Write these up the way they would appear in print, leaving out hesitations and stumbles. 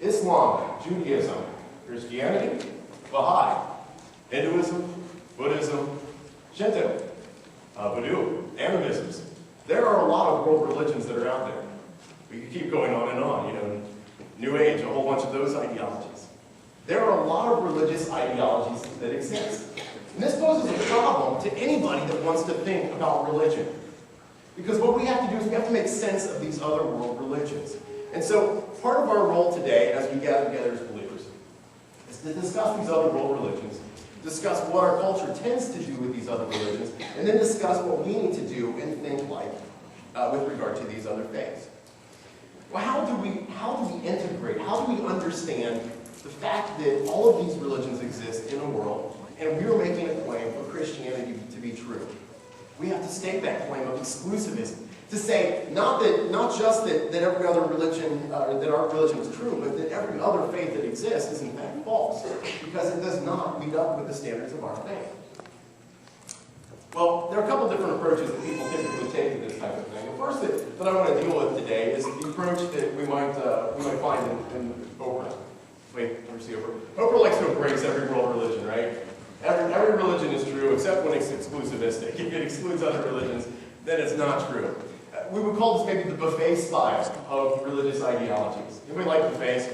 Islam, Judaism, Christianity, Baha'i, Hinduism, Buddhism, Shinto, Voodoo, animisms. There are a lot of world religions that are out there. We could keep going on and on, you know, New Age, a whole bunch of those ideologies. There are a lot of religious ideologies that exist. And this poses a problem to anybody that wants to think about religion. Because what we have to do is we have to make sense of these other world religions. And so part of our role today, as we gather together as believers, is to discuss these other world religions, discuss what our culture tends to do with these other religions, and then discuss what we need to do and think like with regard to these other faiths. Well, how do we integrate, how do we understand the fact that all of these religions exist in a world, and we are making a claim for Christianity to be true? We have to state that claim of exclusivism, to say not just that every other religion, that our religion is true, but that every other faith that exists is in fact false, because it does not meet up with the standards of our faith. Well, there are a couple different approaches that people typically take to this type of thing. The first that I want to deal with today is the approach that we might find in Oprah. Wait, let me see Oprah. Oprah likes to embrace every world religion, right? Every religion is true, except when it's exclusivistic. If it excludes other religions, then it's not true. We would call this maybe the buffet style of religious ideologies. Anybody like buffets?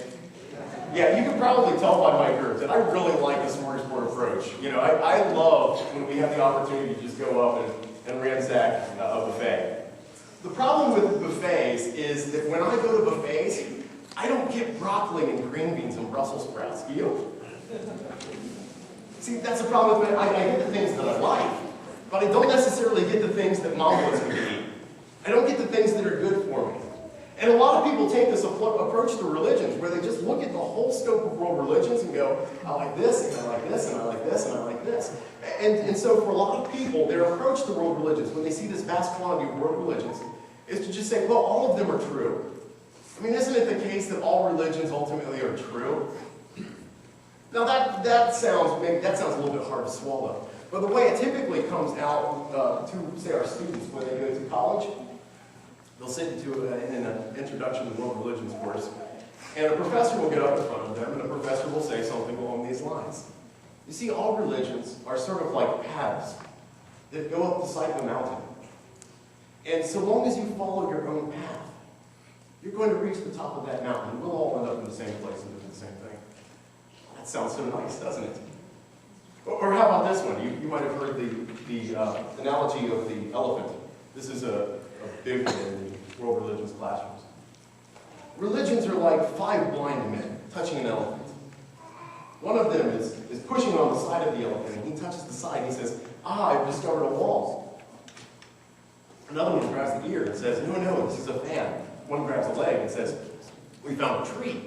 Yeah, you can probably tell by my group that I really like the smorgasbord approach. You know, I love when we have the opportunity to just go up and ransack a buffet. The problem with buffets is that when I go to buffets, I don't get broccoli and green beans and Brussels sprouts. Do you? See, that's the problem with me. I get the things that I like, but I don't necessarily get the things that Mom wants me to eat. I don't get the things that are good for me. And a lot of people take this approach to religions where they just look at the whole scope of world religions and go, I like this, and I like this, and I like this, and I like this. And so for a lot of people, their approach to world religions, when they see this vast quantity of world religions, is to just say, well, all of them are true. I mean, isn't it the case that all religions ultimately are true? Now that sounds a little bit hard to swallow. But the way it typically comes out to, say, our students when they go to college, they'll sit into in an introduction to world religions course, and a professor will get up in front of them, and the professor will say something along these lines. You see, all religions are sort of like paths that go up the side of a mountain. And so long as you follow your own path, you're going to reach the top of that mountain, and we'll all end up in the same place and do the same thing. That sounds so nice, doesn't it? Or how about this one? You might have heard the analogy of the elephant. This is a big one in the world religions classrooms. Religions are like 5 blind men touching an elephant. One of them is pushing on the side of the elephant, and he touches the side, and he says, I've discovered a wall. Another one grabs the ear and says, no, this is a fan. One grabs a leg and says, we found a tree.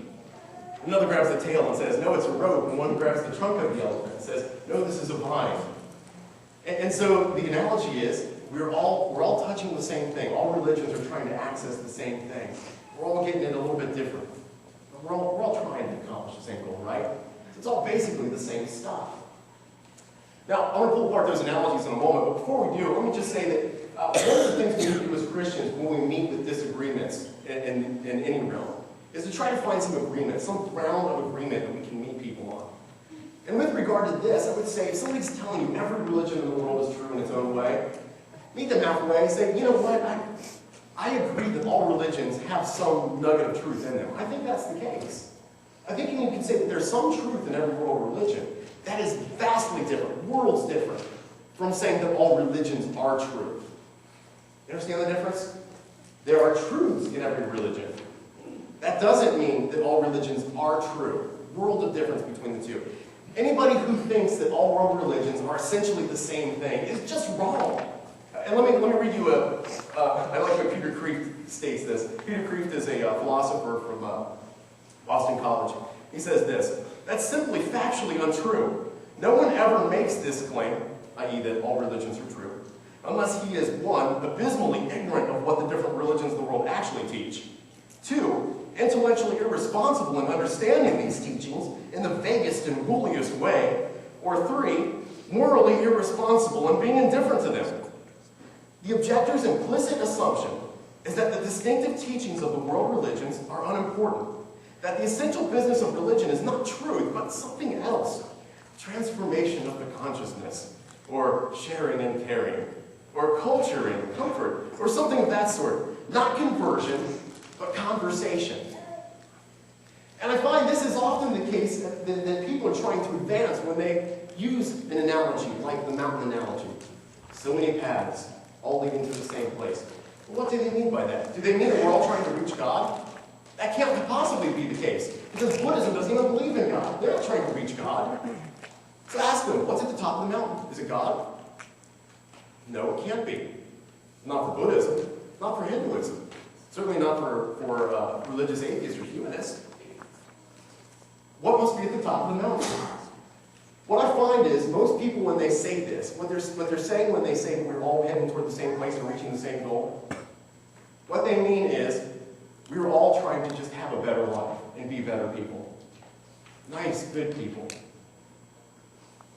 Another grabs the tail and says, no, it's a rope. And one grabs the trunk of the elephant and says, no, this is a vine. And so the analogy is, we're all touching the same thing. All religions are trying to access the same thing. We're all getting it a little bit different. But we're all trying to accomplish the same goal, right? It's all basically the same stuff. Now, I want to pull apart those analogies in a moment, but before we do, let me just say that one of the things we need to do as Christians when we meet with disagreements in any realm is to try to find some agreement, some ground of agreement that we can meet people on. And with regard to this, I would say if somebody's telling you every religion in the world is true in its own way, meet them halfway and say, you know what, I agree that all religions have some nugget of truth in them. I think that's the case. I think you can say that there's some truth in every world religion. That is vastly different, worlds different, from saying that all religions are true. You understand the difference? There are truths in every religion. That doesn't mean that all religions are true. World of difference between the two. Anybody who thinks that all world religions are essentially the same thing is just wrong. And let me read you I like how Peter Kreeft states this. Peter Kreeft is a philosopher from Boston College. He says this, that's simply factually untrue. No one ever makes this claim, i.e. that all religions are true, unless he is, 1, abysmally ignorant of what the different religions of the world actually teach, 2, intellectually irresponsible in understanding these teachings in the vaguest and wooliest way, or 3, morally irresponsible in being indifferent to them. The objector's implicit assumption is that the distinctive teachings of the world religions are unimportant, that the essential business of religion is not truth, but something else. Transformation of the consciousness, or sharing and caring, or culture and comfort, or something of that sort. Not conversion, but conversation. And I find this is often the case that people are trying to advance when they use an analogy, like the mountain analogy. So many paths, all leading to the same place. Well, what do they mean by that? Do they mean that we're all trying to reach God? That can't possibly be the case, because Buddhism doesn't even believe in God. They're not trying to reach God. So ask them, what's at the top of the mountain? Is it God? No, it can't be. Not for Buddhism, not for Hinduism, certainly not for religious atheists or humanists. What must be at the top of the mountain? What I find is most people, when they say this, what they're saying when they say that we're all heading toward the same place and reaching the same goal, what they mean is we're all trying to just have a better life and be better people. Nice, good people.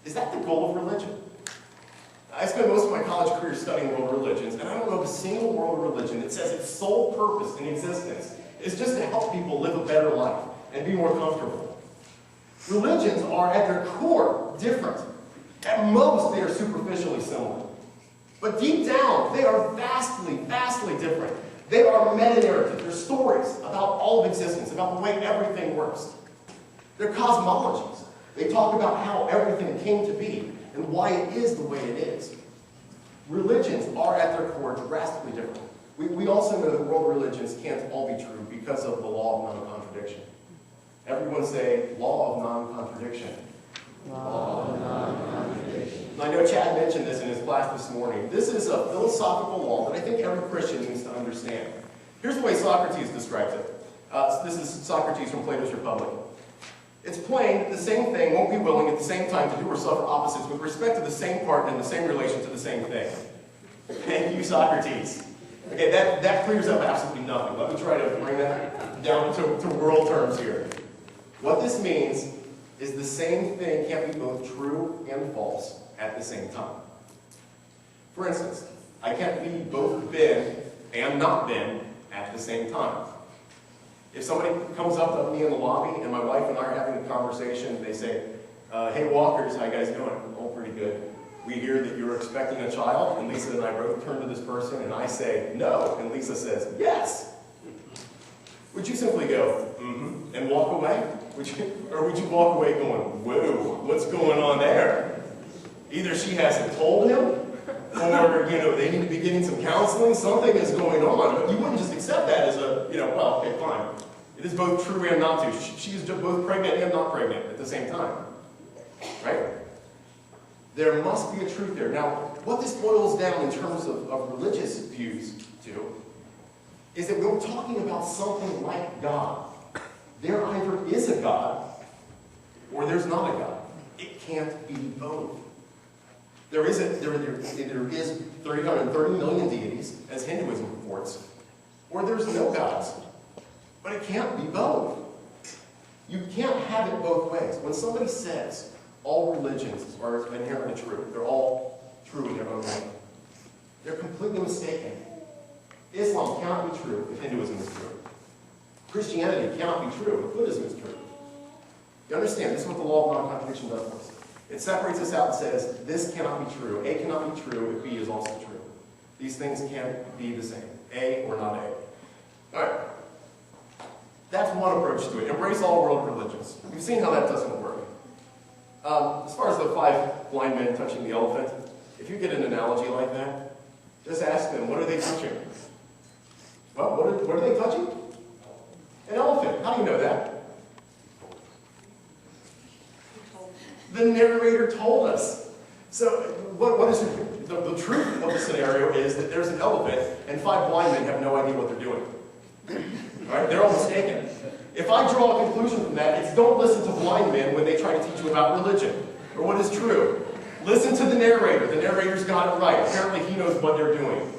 Is that the goal of religion? I spent most of my college career studying world religions, and I don't know of a single world religion that says its sole purpose in existence is just to help people live a better life and be more comfortable. Religions are, at their core, different. At most, they are superficially similar. But deep down, they are vastly, vastly different. They are meta-narratives. They're stories about all of existence, about the way everything works. They're cosmologies. They talk about how everything came to be and why it is the way it is. Religions are, at their core, drastically different. We also know that world religions can't all be true because of the law of non-contradiction. Everyone say, law of non-contradiction. Law of non-contradiction. I know Chad mentioned this in his class this morning. This is a philosophical law that I think every Christian needs to understand. Here's the way Socrates describes it. This is Socrates from Plato's Republic. It's plain that the same thing won't be willing at the same time to do or suffer opposites with respect to the same part and the same relation to the same thing. Thank you, Socrates. Okay, that clears up absolutely nothing. Let me try to bring that down to world terms here. What this means is the same thing can't be both true and false at the same time. For instance, I can't be both been and not been at the same time. If somebody comes up to me in the lobby and my wife and I are having a conversation, they say, hey Walkers, how you guys doing? Oh, pretty good. We hear that you're expecting a child, and Lisa and I both turn to this person and I say, no, and Lisa says, yes. Would you simply go, mm-hmm, and walk away? Or would you walk away going, whoa, what's going on there? Either she hasn't told him, or, they need to be getting some counseling, something is going on. But you wouldn't just accept that as a, well, okay, fine. It is both true and not true. She is both pregnant and not pregnant at the same time. Right? There must be a truth there. Now, what this boils down in terms of religious views to is that when we're talking about something like God, there either is a God or there's not a God. It can't be both. There is 330 million deities, as Hinduism reports, or there's no gods. But it can't be both. You can't have it both ways. When somebody says all religions are inherently true, they're all true in their own way, they're completely mistaken. Islam cannot be true if Hinduism is true. Christianity cannot be true if Buddhism is true. You understand, this is what the law of non-contradiction does for us. It separates us out and says, this cannot be true. A cannot be true if B is also true. These things can't be the same. A or not A. All right. That's one approach to it. Embrace all world religions. We've seen how that doesn't work. As far as the 5 blind men touching the elephant, if you get an analogy like that, just ask them, what are they touching? Well, what are they touching? An elephant. How do you know that? The narrator told us. So what is the truth of the scenario is that there's an elephant and 5 blind men have no idea what they're doing. All right? They're all mistaken. If I draw a conclusion from that, it's don't listen to blind men when they try to teach you about religion or what is true. Listen to the narrator. The narrator's got it right. Apparently he knows what they're doing.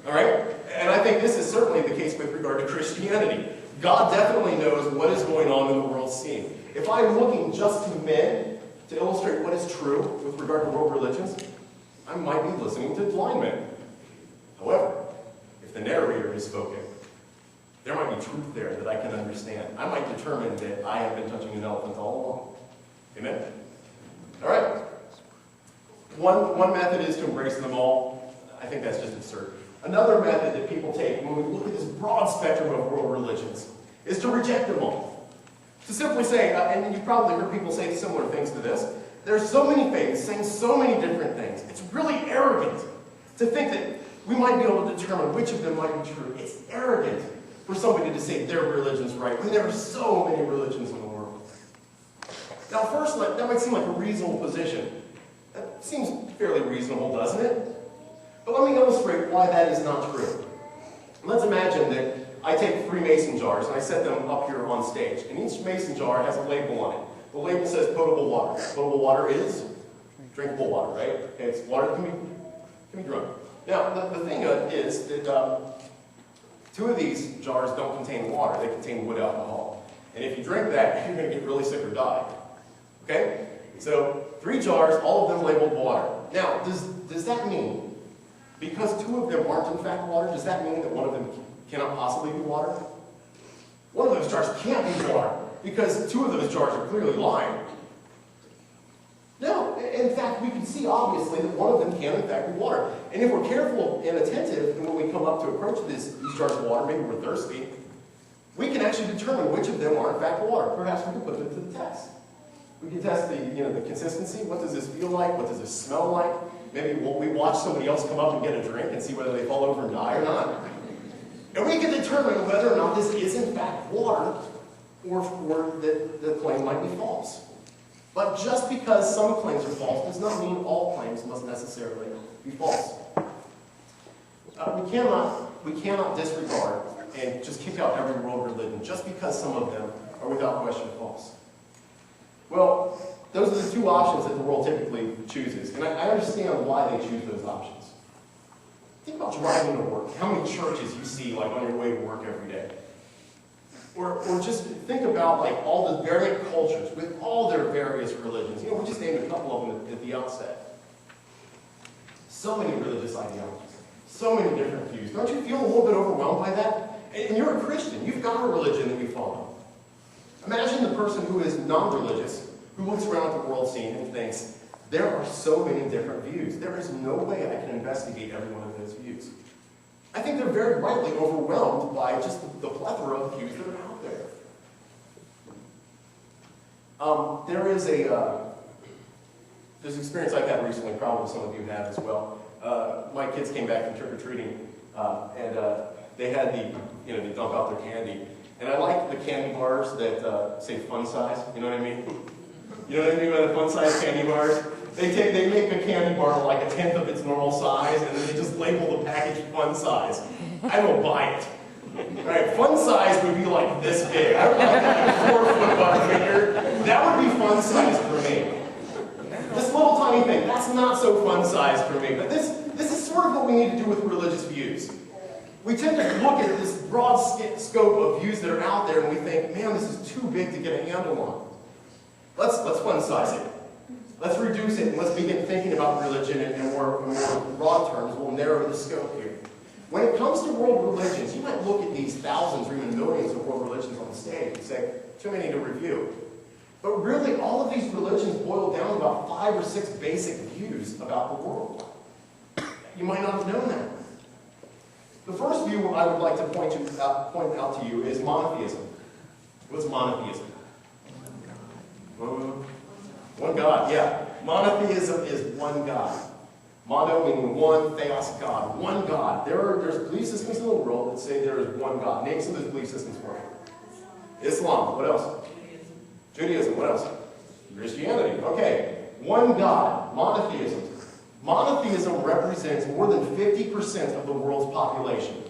All right? And I think this is certainly the case with regard to Christianity. God definitely knows what is going on in the world scene. If I'm looking just to men to illustrate what is true with regard to world religions, I might be listening to blind men. However, if the narrator has spoken, There might be truth there that I can understand. I might determine that I have been touching an elephant all along. Amen? All right. One method is to embrace them all. I think that's just absurd. Another method that people take when we look at this broad spectrum of world religions is to reject them all. To simply say, and you've probably heard people say similar things to this, there's so many faiths saying so many different things. It's really arrogant to think that we might be able to determine which of them might be true. It's arrogant for somebody to say their religion's right when there are so many religions in the world. Now, first, that might seem like a reasonable position. That seems fairly reasonable, doesn't it? But let me illustrate why that is not true. Let's imagine that I take 3 mason jars and I set them up here on stage. And each mason jar has a label on it. The label says potable water. Potable water is drinkable water, right? Okay, it's water that can be drunk. Now, the thing is that 2 of these jars don't contain water. They contain wood alcohol. And if you drink that, you're going to get really sick or die. Okay? So, 3 jars, all of them labeled water. Now, does that mean, because 2 of them aren't in fact water, does that mean that one of them cannot possibly be water? One of those jars can't be water, because 2 of those jars are clearly lying. No, in fact, we can see obviously that one of them can in fact be water. And if we're careful and attentive, and when we come up to approach these jars of water, maybe we're thirsty, we can actually determine which of them are in fact water. Perhaps we can put them to the test. We can test the consistency. What does this feel like? What does this smell like? Maybe we watch somebody else come up and get a drink and see whether they fall over and die or not. And we can determine whether or not this is in fact water or that the claim might be false. But just because some claims are false does not mean all claims must necessarily be false. We cannot disregard and just kick out every world religion just because some of them are without question false. Well, those are the 2 options that the world typically chooses, and I understand why they choose those options. Think about driving to work, how many churches you see like on your way to work every day. Or just think about like all the variant cultures with all their various religions. We just named a couple of them at the outset. So many religious ideologies, so many different views. Don't you feel a little bit overwhelmed by that? And you're a Christian, you've got a religion that you follow. Imagine the person who is non-religious, who looks around at the world scene and thinks, there are so many different views. There is no way I can investigate every one of those views. I think they're very rightly overwhelmed by just the plethora of views that are out there. There's an experience I've had recently, probably some of you have as well. My kids came back from trick-or-treating, and they had they dump out their candy. And I like the candy bars that say fun size, you know what I mean? You know what I mean by the fun size candy bars? They make a candy bar like 1/10 of its normal size, and then they just label the package fun size. I don't buy it. Right, fun size would be like this big. I would like that 4-foot Butterfinger. That would be fun size for me. This little tiny thing, that's not so fun size for me. But this is sort of what we need to do with religious views. We tend to look at this broad scope of views that are out there, and we think, man, this is too big to get a handle on. Let's fun size it. Let's reduce it, and let's begin thinking about religion in more broad terms. We'll narrow the scope here. When it comes to world religions, you might look at these thousands or even millions of world religions on the stage and say, too many to review. But really, all of these religions boil down to about 5 or 6 basic views about the world. You might not have known that. The first view I would like to point out to you is monotheism. What's monotheism? One God, yeah. Monotheism is one God. Mono meaning one, theos, God. One God. There's belief systems in the world that say there is one God. Name some of those belief systems for me. Islam. What else? Judaism. What else? Christianity. Okay. One God. Monotheism. Monotheism represents more than 50% of the world's population.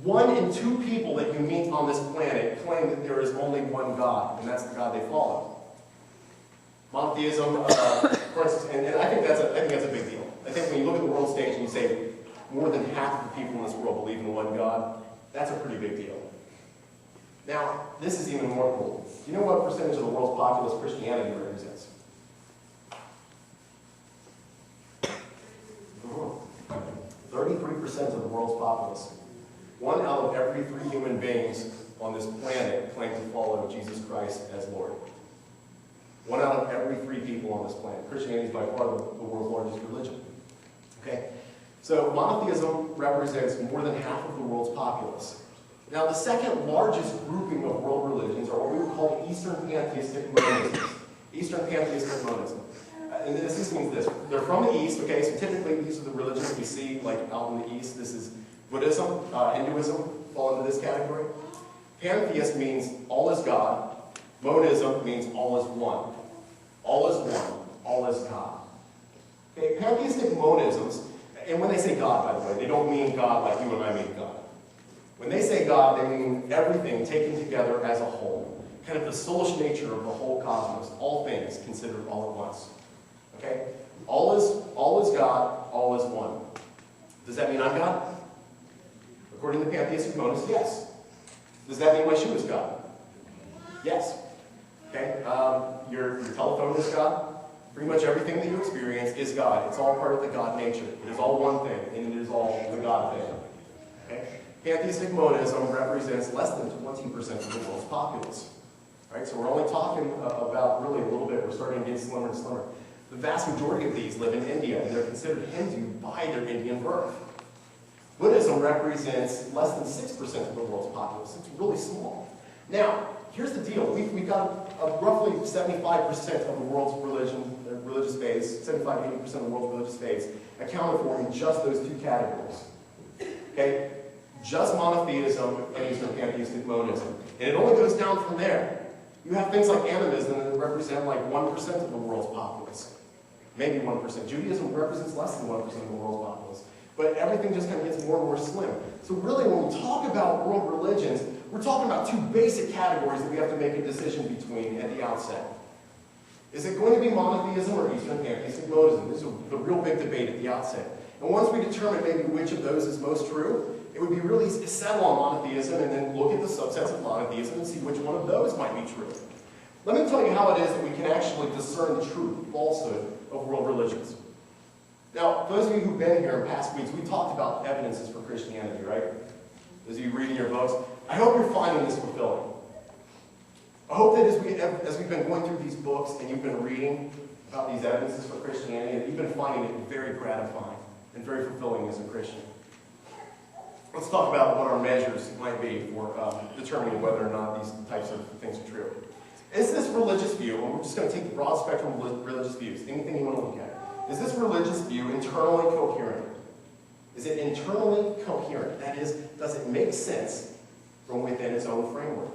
1 in 2 people that you meet on this planet claim that there is only one God, and that's the God they follow. Monotheism, for instance, and I think that's a big deal. I think when you look at the world stage and you say more than half of the people in this world believe in one God, that's a pretty big deal. Now, this is even more cool. Do you know what percentage of the world's populace Christianity represents? 33% of the world's populace. 1 out of every 3 human beings on this planet claim to follow Jesus Christ as Lord. 1 out of every 3 people on this planet. Christianity is by far the world's largest religion. Okay? So monotheism represents more than half of the world's populace. Now, the second largest grouping of world religions are what we would call Eastern pantheistic monism. Eastern pantheistic monism. And this means this. They're from the East, okay? So typically these are the religions that we see like out in the East. This is Buddhism, Hinduism fall into this category. Pantheist means all is God. Monism means all is one. All is one. All is God. Okay, pantheistic monisms, and when they say God, by the way, they don't mean God like you and I mean God. When they say God, they mean everything taken together as a whole. Kind of the soulish nature of the whole cosmos. All things considered all at once. Okay? All is God, all is one. Does that mean I'm God? According to pantheistic monists, yes. Does that mean my shoe is God? Yes. Okay? Your telephone is God. Pretty much everything that you experience is God. It's all part of the God nature. It is all one thing, and it is all the God thing. Okay? Pantheistic monism represents less than 20% of the world's populace. Right? So we're only talking about really a little bit. We're starting to get slimmer and slimmer. The vast majority of these live in India, and they're considered Hindu by their Indian birth. Buddhism represents less than 6% of the world's populace. It's really small. Now, here's the deal. We've got roughly 75% of the world's religious faiths, 75 to 80% of the world's religious faiths, accounted for in just those 2 categories. Okay? Just monotheism and Eastern pantheistic monism. And it only goes down from there. You have things like animism that represent like 1% of the world's populace. Maybe 1%. Judaism represents less than 1% of the world's populace. But everything just kind of gets more and more slim. So really, when we talk about world religions, we're talking about 2 basic categories that we have to make a decision between at the outset. Is it going to be monotheism or Eastern pantheistic monism? This is the real big debate at the outset. And once we determine maybe which of those is most true, it would be really settle on monotheism and then look at the subsets of monotheism and see which one of those might be true. Let me tell you how it is that we can actually discern the truth, falsehood of world religions. Now, those of you who've been here in past weeks, we talked about evidences for Christianity, right? Those of you reading your books, I hope you're finding this fulfilling. I hope that as we've been going through these books and you've been reading about these evidences for Christianity, that you've been finding it very gratifying and very fulfilling as a Christian. Let's talk about what our measures might be for determining whether or not these types of things are true. Is this religious view, and we're just going to take the broad spectrum of religious views, anything you want to look at. Is this religious view internally coherent? Is it internally coherent? That is, does it make sense from within its own framework?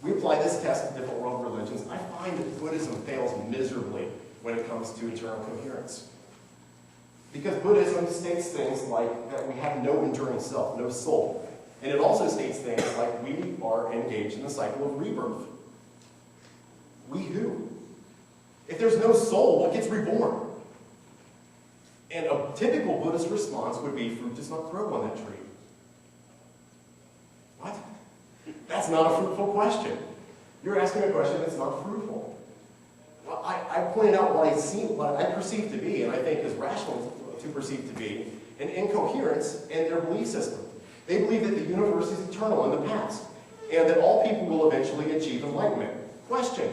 We apply this test to different world religions. I find that Buddhism fails miserably when it comes to internal coherence. Because Buddhism states things like that we have no enduring self, no soul. And it also states things like we are engaged in the cycle of rebirth. We who? If there's no soul, what gets reborn? And a typical Buddhist response would be, fruit does not grow on that tree. What? That's not a fruitful question. You're asking a question that's not fruitful. Well, I pointed out what I perceive to be, and I think is rational to perceive to be, an incoherence in their belief system. They believe that the universe is eternal in the past, and that all people will eventually achieve enlightenment. Question: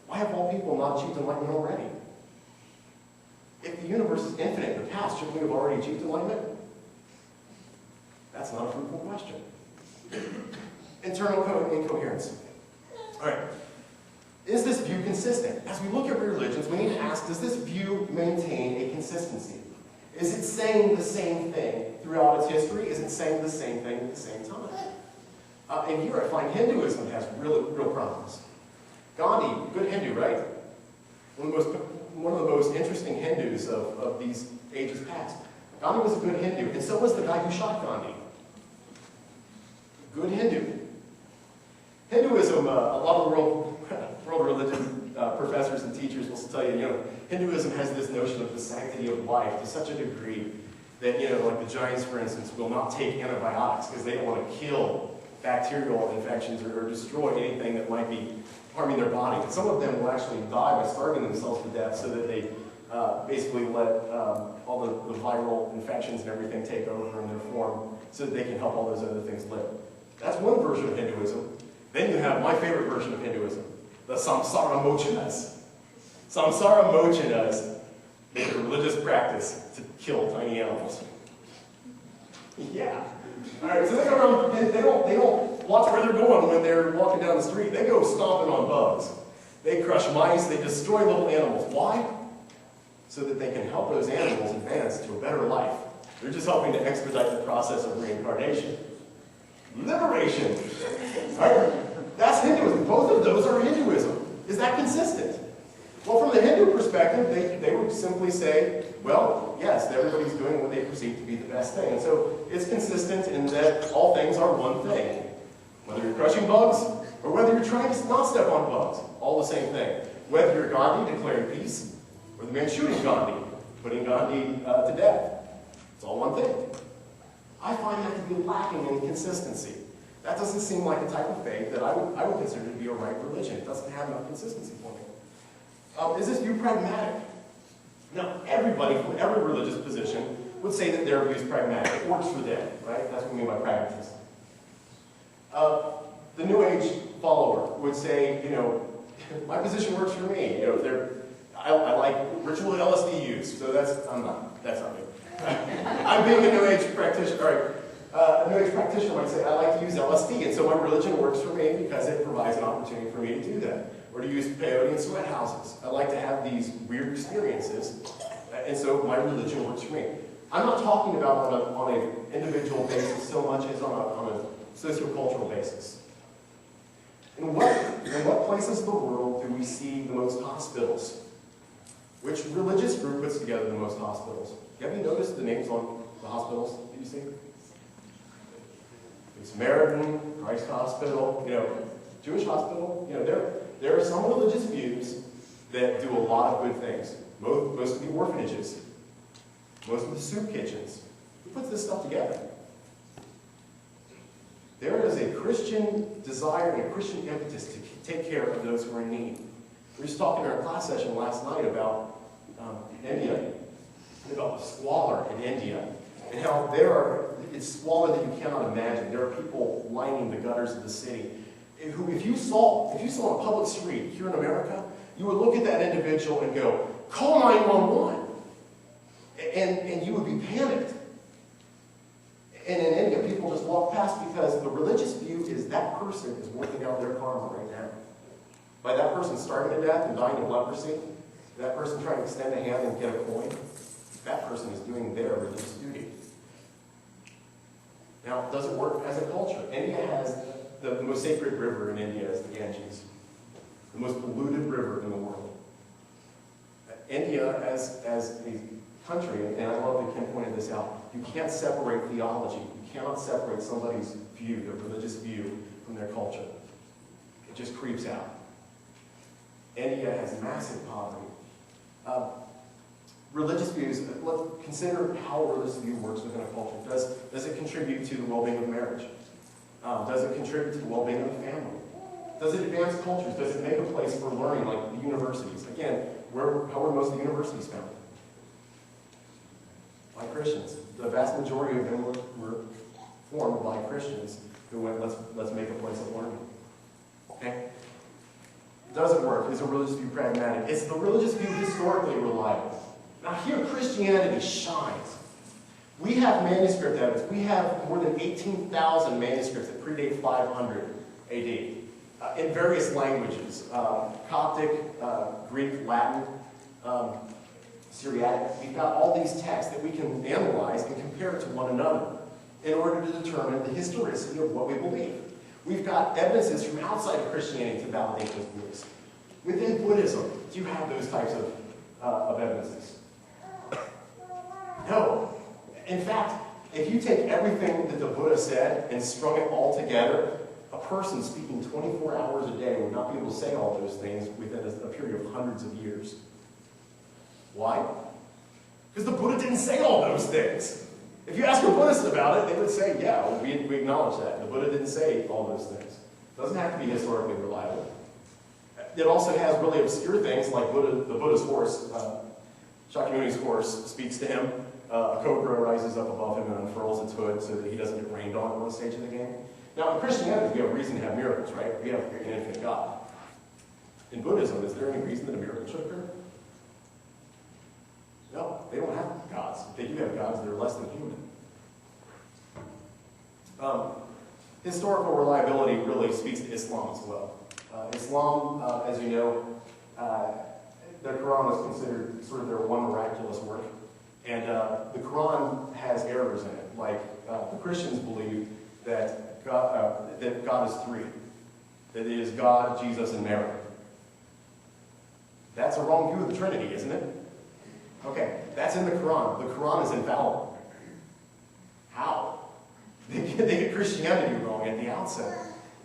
why have all people not achieved enlightenment already? If the universe is infinite in the past, shouldn't we have already achieved enlightenment? That's not a fruitful question. Internal incoherence. All right. Is this view consistent? As we look at religions, we need to ask, does this view maintain a consistency? Is it saying the same thing throughout its history? Is it saying the same thing at the same time? And here I find Hinduism has real problems. Gandhi, good Hindu, right? One of the most interesting Hindus of these ages past. Gandhi was a good Hindu, and so was the guy who shot Gandhi. Good Hindu. Hinduism, a lot of the world religion professors and teachers will tell you, Hinduism has this notion of the sanctity of life to such a degree that, like the Jains, for instance, will not take antibiotics because they don't want to kill bacterial infections or destroy anything that might be harming their body. Some of them will actually die by starving themselves to death so that they basically let all the viral infections and everything take over in their form so that they can help all those other things live. That's one version of Hinduism. Then you have my favorite version of Hinduism, the Samsara Mochanas. Samsara Mochanas make a religious practice to kill tiny animals. Yeah. All right, so they go around, and they don't watch where they're going when they're walking down the street. They go stomping on bugs. They crush mice, they destroy little animals. Why? So that they can help those animals advance to a better life. They're just helping to expedite the process of reincarnation. Liberation. All right, that's Hinduism. Both of those are Hinduism. Is that consistent? Well, from the Hindu perspective, they would simply say, well, yes, everybody's doing what they perceive to be the best thing. And so it's consistent in that all things are one thing. Whether you're crushing bugs, or whether you're trying to not step on bugs, all the same thing. Whether you're Gandhi declaring peace, or the man shooting Gandhi, putting Gandhi to death. It's all one thing. I find that to be lacking in consistency. That doesn't seem like a type of faith that I would consider to be a right religion. It doesn't have enough consistency for me. Is this view pragmatic? Now, everybody from every religious position would say that their view is pragmatic. It works for them, right? That's what we mean by pragmatism. The New Age follower would say, you know, my position works for me. You know, I like ritual LSD use, so that's not me. I'm being a New Age practitioner. All right. A New Age practitioner might say, I like to use LSD, and so my religion works for me because it provides an opportunity for me to do that. Or to use peyote and sweat houses. I like to have these weird experiences, and so my religion works for me. I'm not talking about on an individual basis so much as on a sociocultural basis. In what places of the world do we see the most hospitals? Which religious group puts together the most hospitals? Have you noticed the names on the hospitals that you see? Good Samaritan, Christ Hospital, you know, Jewish Hospital. You know, there are some religious views that do a lot of good things. Most of the orphanages, most of the soup kitchens. Who puts this stuff together? There is a Christian desire and a Christian impetus to take care of those who are in need. We were just talking in our class session last night about India, and about the squalor in India, and how it's squalor that you cannot imagine. There are people lining the gutters of the city who, if you saw on a public street here in America, you would look at that individual and go, call 911. And you would be panicked. And in India, people just walk past because the religious view is that person is working out their karma right now. By that person starving to death and dying of leprosy, that person trying to extend a hand and get a coin, that person is doing their religious duty. Now, does it work as a culture? India has the most sacred river in India is the Ganges, the most polluted river in the world. India, as a country, and I love that Ken pointed this out, you can't separate theology. You cannot separate somebody's view, their religious view, from their culture. It just creeps out. India has massive poverty. Religious views, consider how a religious view works within a culture. Does it contribute to the well-being of marriage? Does it contribute to the well-being of the family? Does it advance cultures? Does it make a place for learning, like the universities? Again, how are most of the universities founded? By Christians. The vast majority of them were formed by Christians who went, let's make a place of learning. Okay? Does it work? Is a religious view pragmatic? Is the religious view historically reliable? Now here Christianity shines. We have manuscript evidence. We have more than 18,000 manuscripts that predate 500 AD in various languages. Coptic, Greek, Latin, Syriac. We've got all these texts that we can analyze and compare to one another in order to determine the historicity of what we believe. We've got evidences from outside of Christianity to validate those beliefs. Within Buddhism, do you have those types of evidences? No. In fact, if you take everything that the Buddha said and strung it all together, a person speaking 24 hours a day would not be able to say all those things within a period of hundreds of years. Why? Because the Buddha didn't say all those things. If you ask a Buddhist about it, they would say, yeah, we acknowledge that. The Buddha didn't say all those things. It doesn't have to be historically reliable. It also has really obscure things like the Buddha's horse. Shakyamuni's horse speaks to him. A cobra rises up above him and unfurls its hood so that he doesn't get rained on one stage of the game. Now, in Christianity, we have reason to have miracles, right? We have an infinite God. In Buddhism, is there any reason that a miracle should occur? No, they don't have gods. If they do have gods, they're less than human. Historical reliability really speaks to Islam as well. Islam, as you know, the Quran is considered sort of their one miraculous work. And the Quran has errors in it. Like the Christians believe that God is three. That it is God, Jesus, and Mary. That's a wrong view of the Trinity, isn't it? Okay, that's in the Quran. The Quran is infallible. How? They get Christianity wrong at the outset.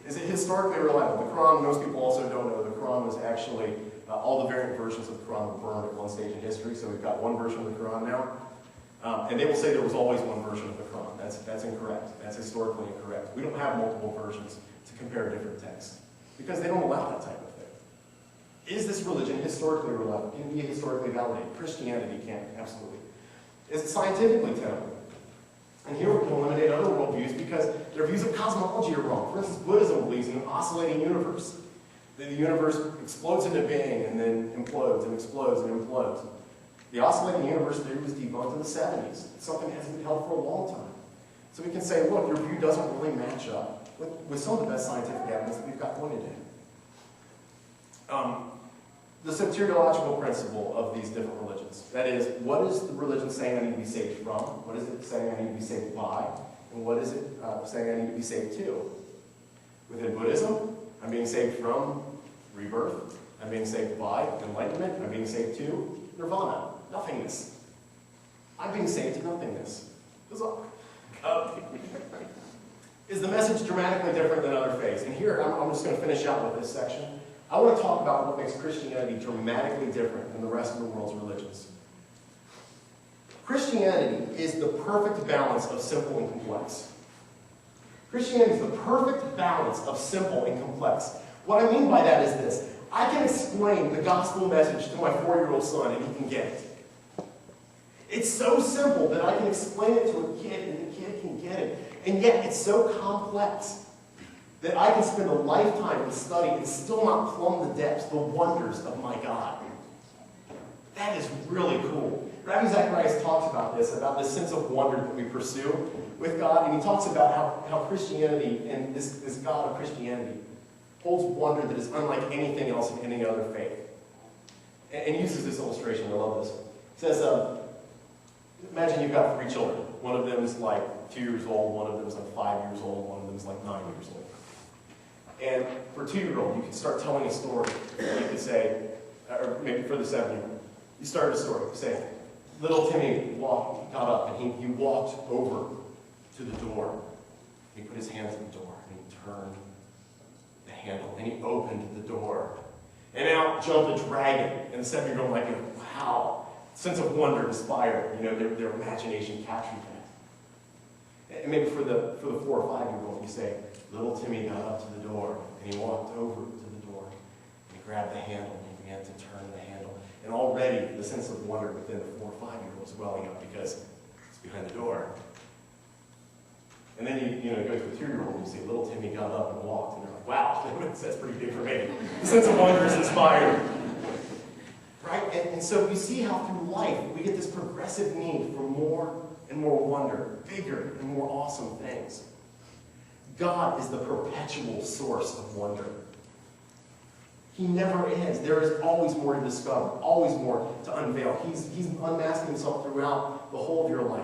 Is it historically reliable? The Quran, most people also don't know, the Quran was actually, all the variant versions of the Quran were burned at one stage in history, so we've got one version of the Quran now. And they will say there was always one version of the Quran. That's incorrect. That's historically incorrect. We don't have multiple versions to compare different texts, because they don't allow that type of thing. Is this religion historically reliable? Can it be historically validated? Christianity can't, absolutely. Is it scientifically tenable? And here we can eliminate other worldviews because their views of cosmology are wrong. For instance, Buddhism believes in an oscillating universe. That the universe explodes into being and then implodes and explodes and implodes. The oscillating universe theory was debunked in the 70s. It's something that hasn't been held for a long time. So we can say, look, your view doesn't really match up with some of the best scientific evidence that we've got pointed in. The soteriological principle of these different religions. That is, what is the religion saying I need to be saved from? What is it saying I need to be saved by? And what is it saying I need to be saved to? Within Buddhism, I'm being saved from rebirth. I'm being saved by enlightenment. I'm being saved to nirvana, nothingness. I'm being saved to nothingness. Is the message dramatically different than other faiths? And here, I'm just going to finish out with this section. I want to talk about what makes Christianity dramatically different than the rest of the world's religions. Christianity is the perfect balance of simple and complex. Christianity is the perfect balance of simple and complex. What I mean by that is this. I can explain the gospel message to my 4-year-old son and he can get it. It's so simple that I can explain it to a kid and the kid can get it. And yet it's so complex that I can spend a lifetime in study and still not plumb the depths, the wonders of my God. That is really cool. Rabbi Zacharias talks about this sense of wonder that we pursue with God, and he talks about how Christianity and this God of Christianity holds wonder that is unlike anything else in any other faith. And he uses this illustration. I love this. He says, imagine you've got 3 children. One of them is like 2 years old, one of them is like 5 years old, one of them is like 9 years old. And for a 2-year-old, you can start telling a story. You could say, or maybe for the 7-year-old, you start a story. You say, little Timmy got up and he walked over to the door. He put his hands on the door and he turned the handle and he opened the door. And out jumped a dragon. And the 7-year-old like, wow, sense of wonder inspired. You know, their imagination captured that. And maybe for the 4 or 5-year-old, you say, little Timmy got up to the door, and he walked over to the door, and he grabbed the handle, and he began to turn the handle. And already, the sense of wonder within the 4 or 5-year-old is welling up because it's behind the door. And then you go to a 2-year-old, and you say, little Timmy got up and walked, and they're like, wow, that's pretty big for me. The sense of wonder is inspired. Right? And so you see how through life, we get this progressive need for more and more wonder, bigger and more awesome things. God is the perpetual source of wonder. He never ends. There is always more to discover, always more to unveil. He's unmasking himself throughout the whole of your life.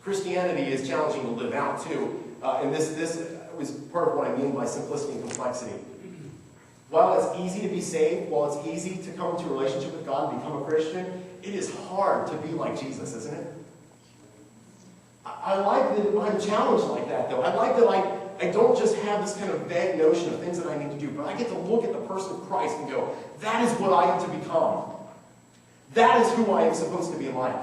Christianity is challenging to live out, too. And this was part of what I mean by simplicity and complexity. While it's easy to be saved, while it's easy to come into a relationship with God and become a Christian, it is hard to be like Jesus, isn't it? I like that I'm challenged like that, though. I like that I don't just have this kind of vague notion of things that I need to do, but I get to look at the person of Christ and go, that is what I am to become. That is who I am supposed to be like.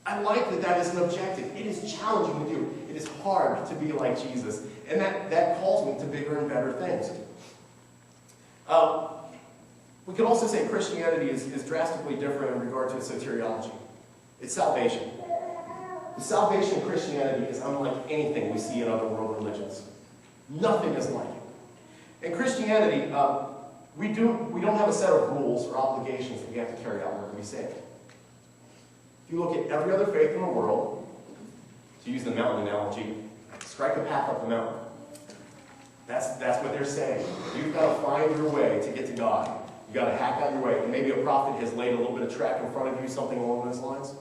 I like that that is an objective. It is challenging to do. It is hard to be like Jesus. And that calls me to bigger and better things. We could also say Christianity is drastically different in regard to its soteriology. It's salvation. The salvation of Christianity is unlike anything we see in other world religions. Nothing is like it. In Christianity, we don't have a set of rules or obligations that we have to carry out in order to be saved. If you look at every other faith in the world, to use the mountain analogy, strike a path up the mountain. That's what they're saying. You've got to find your way to get to God. You've got to hack out your way. And maybe a prophet has laid a little bit of track in front of you, something along those lines.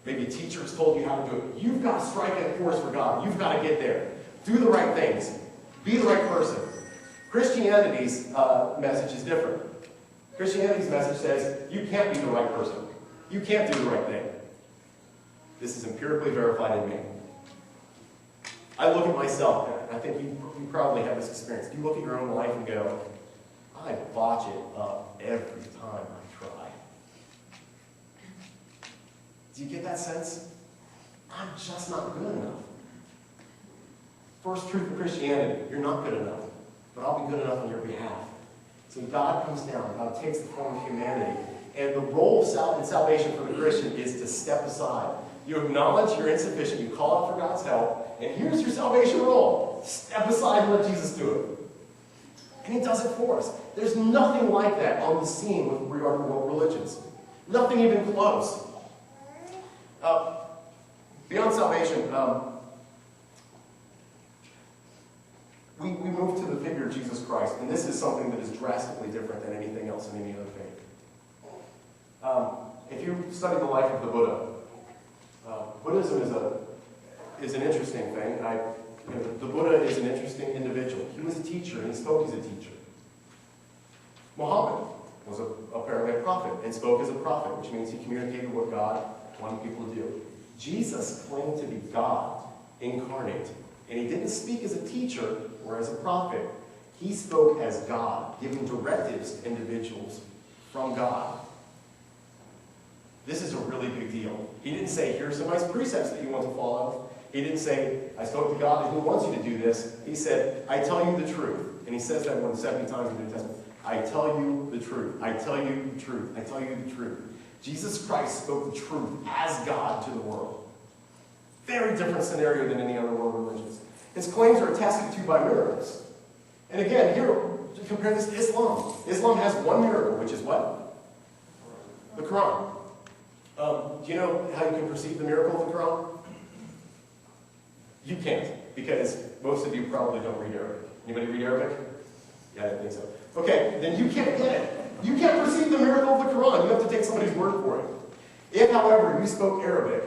Maybe a teacher has told you how to do it. You've got to strike a course for God. You've got to get there. Do the right things. Be the right person. Christianity's message is different. Christianity's message says, you can't be the right person. You can't do the right thing. This is empirically verified in me. I look at myself, and I think you probably have this experience. You look at your own life and go, I botch it up every time I try. Do you get that sense? I'm just not good enough. First truth of Christianity, you're not good enough, but I'll be good enough on your behalf. So God comes down, God takes the form of humanity, and the role of salvation for the Christian is to step aside. You acknowledge you're insufficient, you call out for God's help, and here's your salvation role. Step aside and let Jesus do it. And he does it for us. There's nothing like that on the scene with regard to world religions. Nothing even close. Beyond salvation, we move to the figure of Jesus Christ, and this is something that is drastically different than anything else in any other faith. If you study the life of the Buddha, Buddhism is an interesting thing. The Buddha is an interesting individual. He was a teacher, and he spoke as a teacher. Muhammad was apparently a prophet, and spoke as a prophet, which means he communicated what God wanted people to do. Jesus claimed to be God incarnate, and he didn't speak as a teacher or as a prophet. He spoke as God, giving directives to individuals from God. This is a really big deal. He didn't say, here's some nice precepts that you want to follow. He didn't say, I spoke to God and he wants you to do this. He said, I tell you the truth. And he says that more than 70 times in the New Testament. I tell you the truth. I tell you the truth. I tell you the truth. Jesus Christ spoke the truth as God to the world. Very different scenario than any other world religions. His claims are attested to by miracles. And again, here, compare this to Islam. Islam has one miracle, which is what? The Quran. Do you know how you can perceive the miracle of the Quran? You can't, because most of you probably don't read Arabic. Anybody read Arabic? Yeah, I didn't think so. Okay, then you can't get it. You can't perceive the miracle of the Quran. You have to take somebody's word for it. If, however, you spoke Arabic,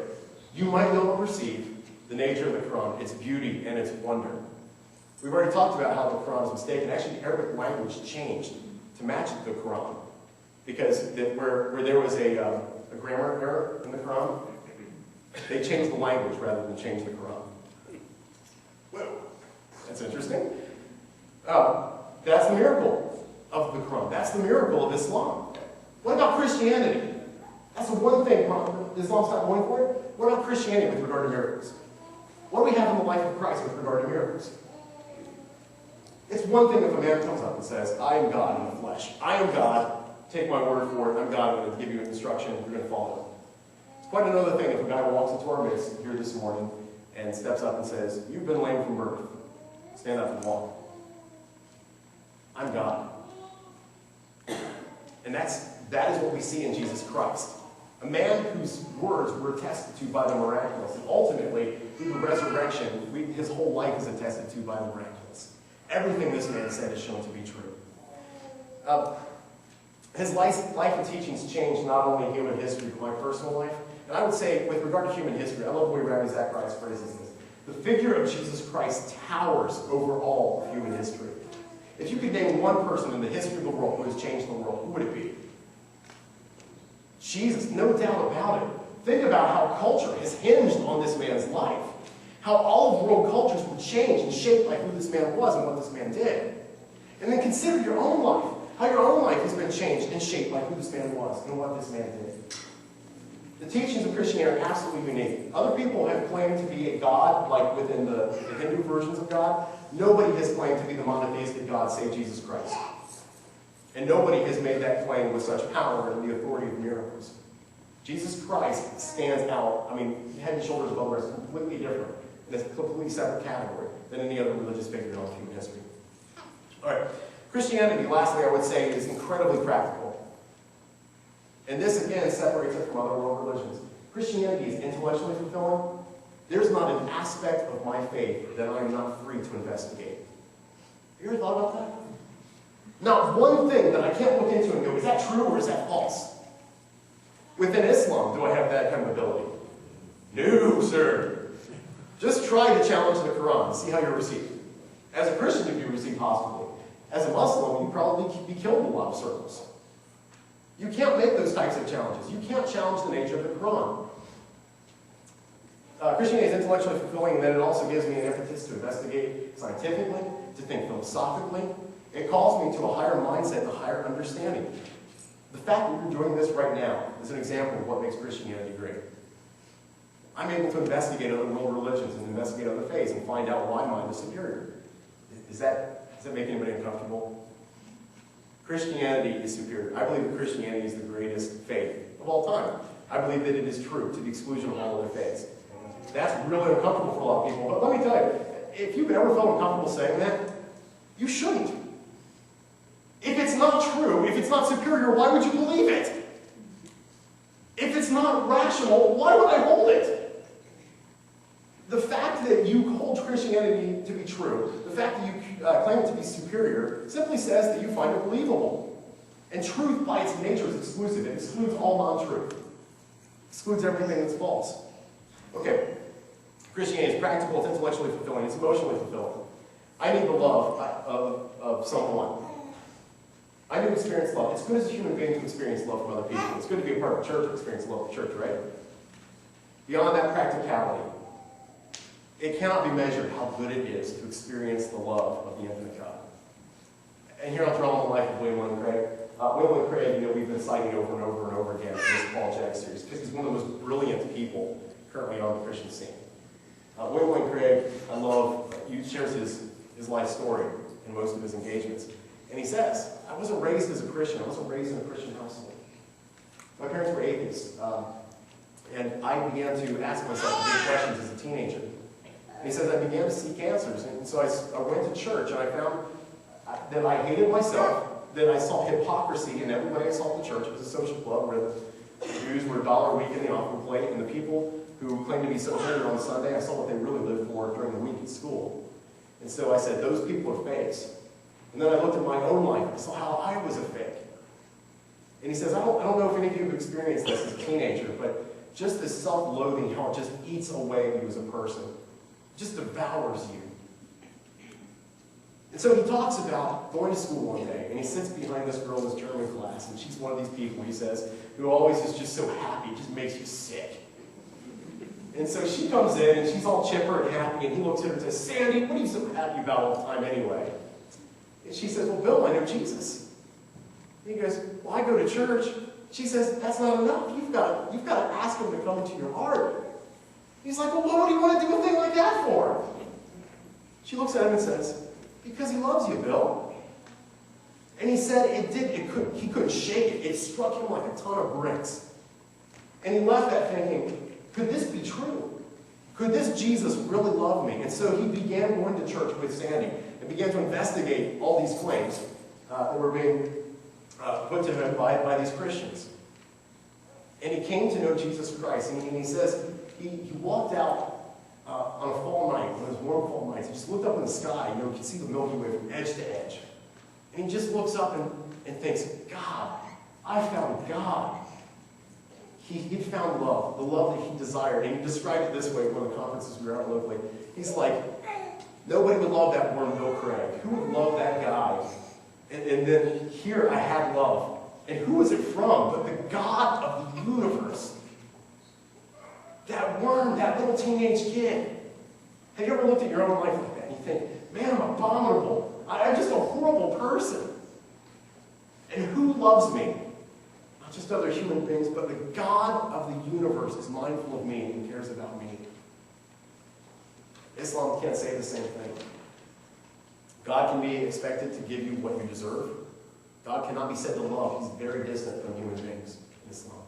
you might know or perceive the nature of the Quran, its beauty, and its wonder. We've already talked about how the Quran is mistaken. Actually, the Arabic language changed to match the Quran, because where there was a grammar error in the Quran, they changed the language rather than change the Quran. Whoa, that's interesting. That's the miracle of the Quran. That's the miracle of Islam. What about Christianity? That's the one thing Islam's not going for. What about Christianity with regard to miracles? What do we have in the life of Christ with regard to miracles? It's one thing if a man comes up and says, I am God in the flesh. I am God. Take my word for it. I'm God. I'm going to give you an instruction. You're going to follow it. It's quite another thing if a guy walks into our midst here this morning and steps up and says, you've been lame from birth. Stand up and walk. I'm God. And that is what we see in Jesus Christ. A man whose words were attested to by the miraculous. And ultimately, through the resurrection, his whole life is attested to by the miraculous. Everything this man said is shown to be true. His life and teachings changed not only human history, but my personal life. And I would say, with regard to human history, I love the way Rabbi Zacharias phrases this. The figure of Jesus Christ towers over all of human history. If you could name one person in the history of the world who has changed the world, who would it be? Jesus, no doubt about it. Think about how culture has hinged on this man's life. How all of world cultures were changed and shaped by who this man was and what this man did. And then consider your own life. How your own life has been changed and shaped by who this man was and what this man did. The teachings of Christianity are absolutely unique. Other people have claimed to be a God, like within the Hindu versions of God. Nobody has claimed to be the monotheistic God, save Jesus Christ. And nobody has made that claim with such power and the authority of miracles. Jesus Christ stands out, head and shoulders above the rest, completely different, in a completely separate category than any other religious figure in all of human history. All right, Christianity, lastly, I would say, is incredibly practical. And this, again, separates it from other world religions. Christianity is intellectually fulfilling. There's not an aspect of my faith that I am not free to investigate. Have you ever thought about that? Not one thing that I can't look into and go, is that true or is that false? Within Islam, do I have that kind of ability? No, sir. Just try to challenge the Quran and see how you're received. As a Christian, you'd be received positively. As a Muslim, you'd probably be killed in a lot of circles. You can't make those types of challenges. You can't challenge the nature of the Quran. Christianity is intellectually fulfilling, and then it also gives me an impetus to investigate scientifically, to think philosophically. It calls me to a higher mindset, a higher understanding. The fact that we're doing this right now is an example of what makes Christianity great. I'm able to investigate other world religions and investigate other faiths and find out why mine is superior. Does that make anybody uncomfortable? Christianity is superior. I believe that Christianity is the greatest faith of all time. I believe that it is true to the exclusion of all other faiths. That's really uncomfortable for a lot of people. But let me tell you, if you've ever felt uncomfortable saying that, you shouldn't. If it's not true, if it's not superior, why would you believe it? If it's not rational, why would I hold it? The fact that you hold Christianity to be true, the fact that you claim it to be superior, simply says that you find it believable. And truth, by its nature, is exclusive. It excludes all non-truth. Excludes everything that's false. Okay, Christianity is practical, it's intellectually fulfilling, it's emotionally fulfilling. I need the love of someone. I need to experience love. It's good as a human being to experience love from other people. It's good to be a part of a church and experience love of the church, right? Beyond that practicality, it cannot be measured how good it is to experience the love of the infinite God. And here I'll draw on the life of William Lane Craig. William Lane Craig, we've been citing over and over and over again in this Paul Jack series because he's one of the most brilliant people currently on the Christian scene. William Lane Craig, I love, he shares his life story in most of his engagements. And he says, I wasn't raised as a Christian. I wasn't raised in a Christian household. My parents were atheists. And I began to ask myself big questions as a teenager. And he says, I began to seek answers. And so I went to church and I found that I hated myself, that I saw hypocrisy in everybody I saw at the church. It was a social club where the Jews were $1 a week in the offering plate, and the people who claimed to be sojourner on Sunday, I saw what they really lived for during the week at school. And so I said, those people are fakes. And then I looked at my own life and saw how I was a fake. And he says, I don't know if any of you have experienced this as a teenager, but just this self-loathing, how it just eats away at you as a person. It just devours you. And so he talks about going to school one day, and he sits behind this girl in his German class, and she's one of these people, he says, who always is just so happy, it just makes you sick. And so she comes in, and she's all chipper and happy, and he looks at her and says, Sandy, what are you so happy about all the time anyway? And she says, well, Bill, I know Jesus. And he goes, well, I go to church. She says, that's not enough. You've got to ask him to come into your heart. He's like, well, what do you want to do a thing like that for? She looks at him and says, because he loves you, Bill. And he said he couldn't shake it. It struck him like a ton of bricks. And he left that thinking, could this be true? Could this Jesus really love me? And so he began going to church with Sandy and began to investigate all these claims that were being put to him by these Christians. And he came to know Jesus Christ. And he says he walked out on a fall night, one of those warm fall nights. He just looked up in the sky. You can see the Milky Way from edge to edge. And he just looks up and thinks, God, I found God. He'd found love, the love that he desired. And he described it this way at one of the conferences we were at locally. He's like, nobody would love that worm Bill Craig. Who would love that guy? And then here I had love. And who was it from but the God of the universe? That worm, that little teenage kid. Have you ever looked at your own life like that and you think, man, I'm abominable. I'm just a horrible person. And who loves me? Not just other human beings, but the God of the universe is mindful of me and cares about me. Islam can't say the same thing. God can be expected to give you what you deserve. God cannot be said to love. He's very distant from human beings in Islam.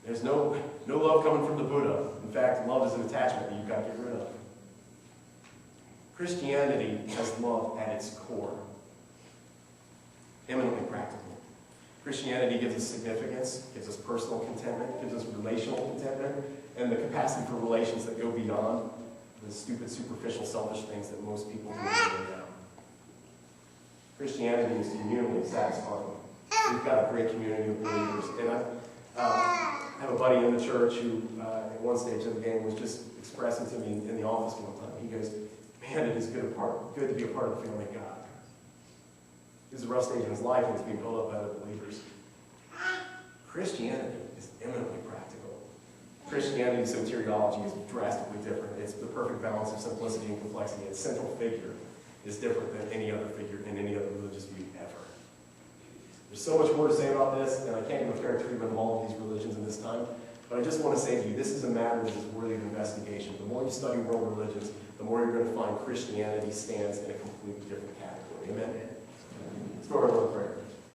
There's no love coming from the Buddha. In fact, love is an attachment that you've got to get rid of. Christianity has love at its core. Eminently practical. Christianity gives us significance, gives us personal contentment, gives us relational contentment, and the capacity for relations that go beyond the stupid, superficial, selfish things that most people do right now. Christianity is communally satisfying. We've got a great community of believers. And I have a buddy in the church who, at one stage of the game, was just expressing to me in the office one time. He goes, man, it is good to be a part of the family of God. This is a rough stage in his life, and it's being built up by other believers. Christianity is eminently practical. Christianity's soteriology is drastically different. It's the perfect balance of simplicity and complexity. Its central figure is different than any other figure in any other religious view ever. There's so much more to say about this, and I can't give a fair treatment of all of these religions in this time, but I just want to say to you, this is a matter that is worthy of investigation. The more you study world religions, the more you're going to find Christianity stands in a completely different category.